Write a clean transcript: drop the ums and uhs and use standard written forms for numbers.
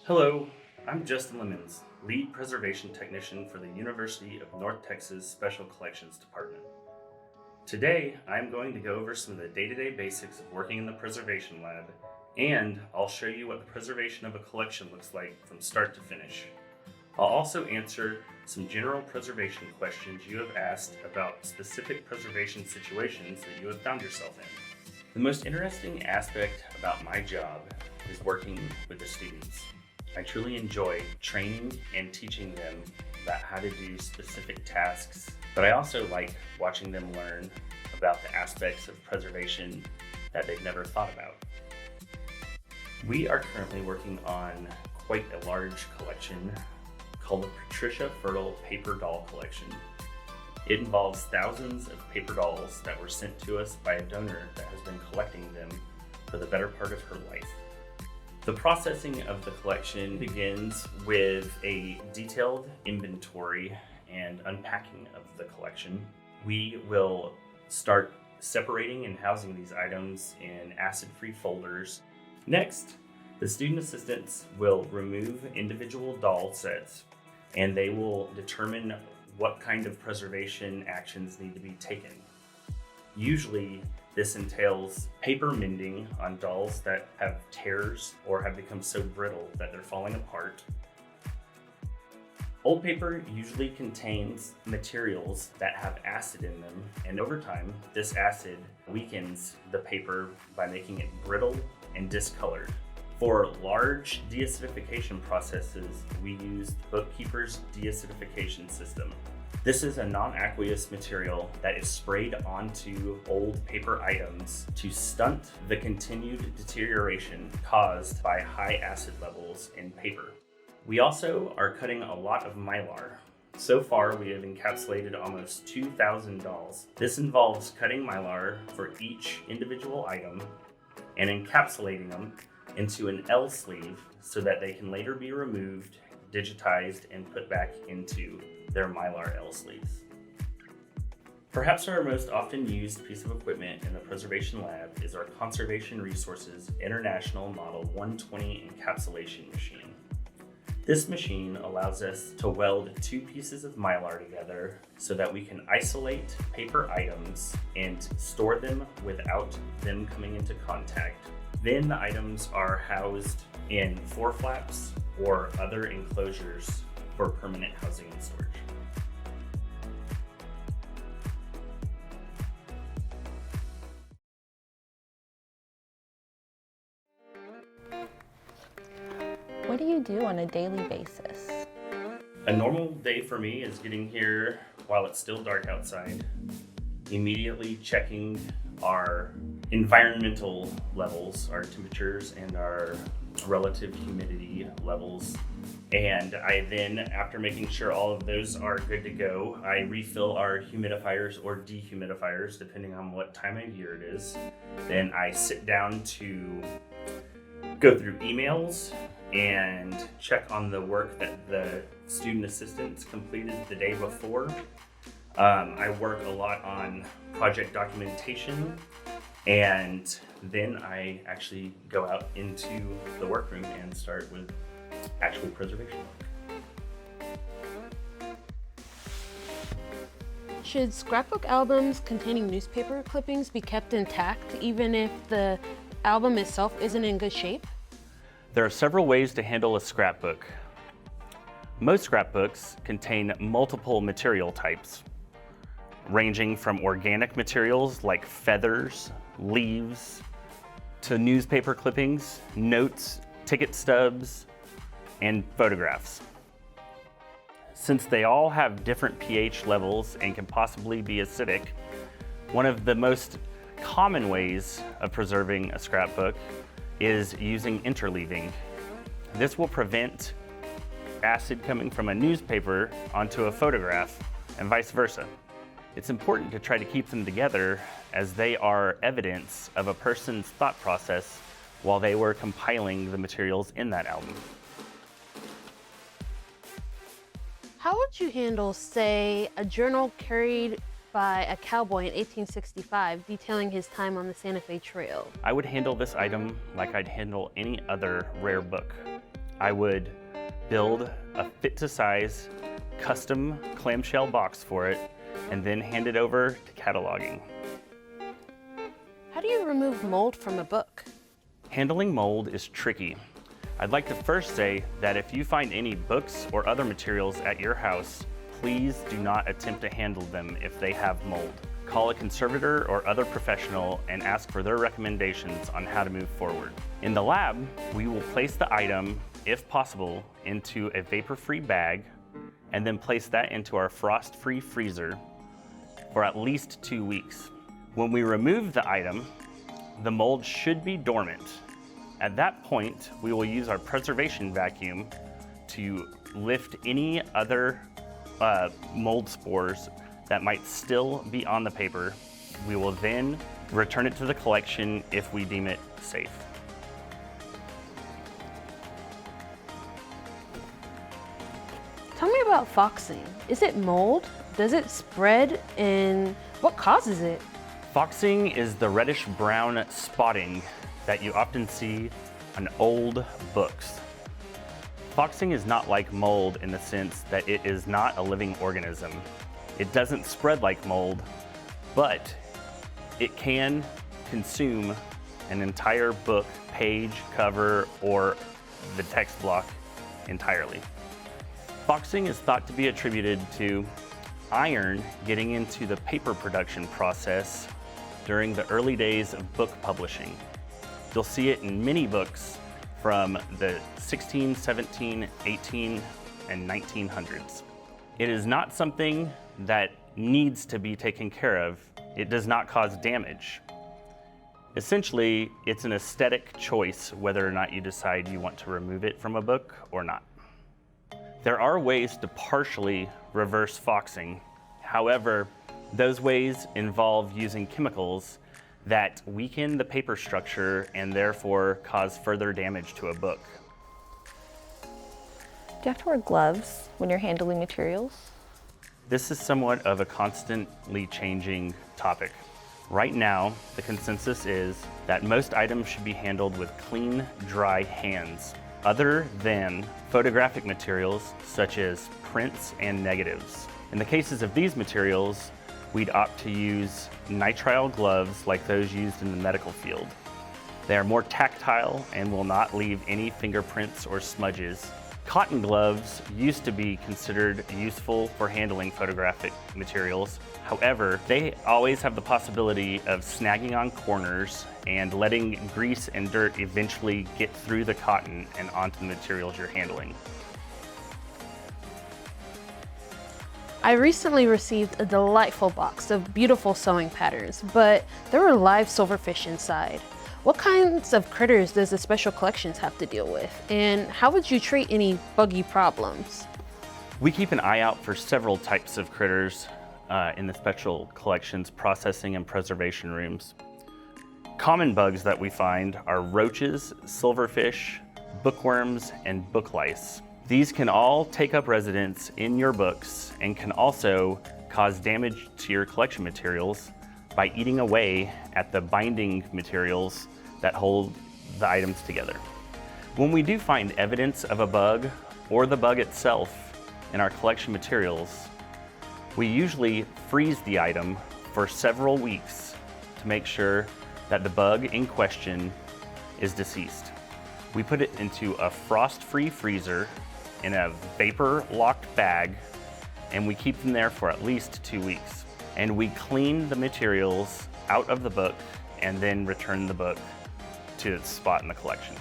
Hello, I'm Justin Lemons, Lead Preservation Technician for the University of North Texas Special Collections Department. Today, I'm going to go over some of the day-to-day basics of working in the preservation lab, and I'll show you what the preservation of a collection looks like from start to finish. I'll also answer some general preservation questions you have asked about specific preservation situations that you have found yourself in. The most interesting aspect about my job is working with the students. I truly enjoy training and teaching them about how to do specific tasks, but I also like watching them learn about the aspects of preservation that they've never thought about. We are currently working on quite a large collection called the Patricia Fertile Paper Doll Collection. It involves thousands of paper dolls that were sent to us by a donor that has been collecting them for the better part of her life. The processing of the collection begins with a detailed inventory and unpacking of the collection. We will start separating and housing these items in acid-free folders. Next, the student assistants will remove individual doll sets, and they will determine what kind of preservation actions need to be taken. Usually, this entails paper mending on dolls that have tears or have become so brittle that they're falling apart. Old paper usually contains materials that have acid in them, and over time, this acid weakens the paper by making it brittle and discolored. For large deacidification processes, we use the Bookkeeper's deacidification system. This is a non-aqueous material that is sprayed onto old paper items to stunt the continued deterioration caused by high acid levels in paper. We also are cutting a lot of mylar. So far, we have encapsulated almost 2,000 dolls. This involves cutting mylar for each individual item and encapsulating them into an L sleeve so that they can later be removed, digitized, and put back into their mylar L sleeves. Perhaps our most often used piece of equipment in the preservation lab is our Conservation Resources International Model 120 encapsulation machine. This machine allows us to weld two pieces of mylar together so that we can isolate paper items and store them without them coming into contact. Then the items are housed in floor flaps or other enclosures for permanent housing and storage. What do you do on a daily basis? A normal day for me is getting here while it's still dark outside, immediately checking our environmental levels, our temperatures, and our relative humidity levels. And I then, after making sure all of those are good to go, I refill our humidifiers or dehumidifiers, depending on what time of year it is. Then I sit down to go through emails and check on the work that the student assistants completed the day before. I work a lot on project documentation, and then I actually go out into the workroom and start with actual preservation work. Should scrapbook albums containing newspaper clippings be kept intact even if the album itself isn't in good shape? There are several ways to handle a scrapbook. Most scrapbooks contain multiple material types, ranging from organic materials like feathers, leaves, to newspaper clippings, notes, ticket stubs, and photographs. Since they all have different pH levels and can possibly be acidic, one of the most common ways of preserving a scrapbook is using interleaving. This will prevent acid coming from a newspaper onto a photograph and vice versa. It's important to try to keep them together as they are evidence of a person's thought process while they were compiling the materials in that album. How would you handle, say, a journal carried by a cowboy in 1865 detailing his time on the Santa Fe Trail? I would handle this item like I'd handle any other rare book. I would build a fit-to-size custom clamshell box for it and then hand it over to cataloging. How do you remove mold from a book? Handling mold is tricky. I'd like to first say that if you find any books or other materials at your house, please do not attempt to handle them if they have mold. Call a conservator or other professional and ask for their recommendations on how to move forward. In the lab, we will place the item, if possible, into a vapor-free bag and then place that into our frost-free freezer for at least 2 weeks. When we remove the item, the mold should be dormant. At that point, we will use our preservation vacuum to lift any other mold spores that might still be on the paper. We will then return it to the collection if we deem it safe. Tell me about foxing. Is it mold? Does it spread? And what causes it? Foxing is the reddish-brown spotting that you often see on old books. Foxing is not like mold in the sense that it is not a living organism. It doesn't spread like mold, but it can consume an entire book, page, cover, or the text block entirely. Foxing is thought to be attributed to iron getting into the paper production process during the early days of book publishing. You'll see it in many books from the 16, 17, 18, and 1900s. It is not something that needs to be taken care of. It does not cause damage. Essentially, it's an aesthetic choice whether or not you decide you want to remove it from a book or not. There are ways to partially reverse foxing. However, those ways involve using chemicals that weaken the paper structure and therefore cause further damage to a book. Do you have to wear gloves when you're handling materials? This is somewhat of a constantly changing topic. Right now, the consensus is that most items should be handled with clean, dry hands, other than photographic materials such as prints and negatives. In the cases of these materials, we'd opt to use nitrile gloves like those used in the medical field. They are more tactile and will not leave any fingerprints or smudges. Cotton gloves used to be considered useful for handling photographic materials. However, they always have the possibility of snagging on corners and letting grease and dirt eventually get through the cotton and onto the materials you're handling. I recently received a delightful box of beautiful sewing patterns, but there were live silverfish inside. What kinds of critters does the Special Collections have to deal with? And how would you treat any buggy problems? We keep an eye out for several types of critters in the Special Collections processing and preservation rooms. Common bugs that we find are roaches, silverfish, bookworms, and book lice. These can all take up residence in your books and can also cause damage to your collection materials by eating away at the binding materials that hold the items together. When we do find evidence of a bug or the bug itself in our collection materials, we usually freeze the item for several weeks to make sure that the bug in question is deceased. We put it into a frost-free freezer in a vapor-locked bag, and we keep them there for at least 2 weeks. And we clean the materials out of the book and then return the book to its spot in the collection.